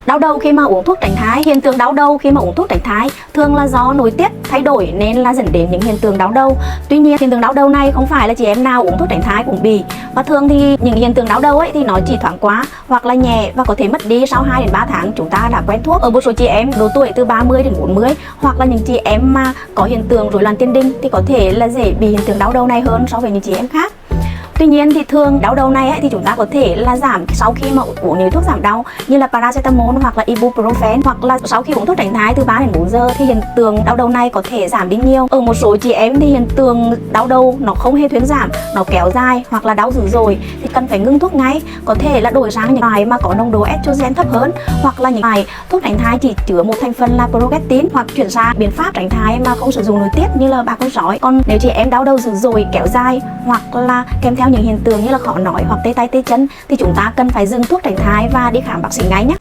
Đau đầu khi mà uống thuốc tránh thai. Hiện tượng đau đầu khi mà uống thuốc tránh thai thường là do nội tiết thay đổi nên là dẫn đến những hiện tượng đau đầu. Tuy nhiên hiện tượng đau đầu này không phải là chị em nào uống thuốc tránh thai cũng bị, và thường thì những hiện tượng đau đầu ấy thì nó chỉ thoáng qua hoặc là nhẹ và có thể mất đi sau 2 đến 3 tháng chúng ta đã quen thuốc. Ở một số chị em độ tuổi từ 30 đến 40 hoặc là những chị em mà có hiện tượng rối loạn tiền đình thì có thể là dễ bị hiện tượng đau đầu này hơn so với những chị em khác. Tuy nhiên thì thường đau đầu này ấy, thì chúng ta có thể là giảm sau khi mà uống những thuốc giảm đau như là paracetamol hoặc là ibuprofen, hoặc là sau khi uống thuốc tránh thai từ 3 đến 4 giờ thì hiện tượng đau đầu này có thể giảm đi nhiều. Ở một số chị em thì hiện tượng đau đầu nó không hề thuyên giảm, nó kéo dài hoặc là đau dữ dội thì cần phải ngưng thuốc ngay, có thể là đổi sang những loại mà có nồng độ estrogen thấp hơn, hoặc là những loại thuốc tránh thai chỉ chứa một thành phần là progestin, hoặc chuyển sang biện pháp tránh thai mà không sử dụng nội tiết như là 3 con sói. Còn nếu chị em đau đầu dữ dội kéo dài hoặc là kèm theo những hiện tượng như là khó nói hoặc tê tay tê chân thì chúng ta cần phải dừng thuốc tránh thai và đi khám bác sĩ ngay nhé.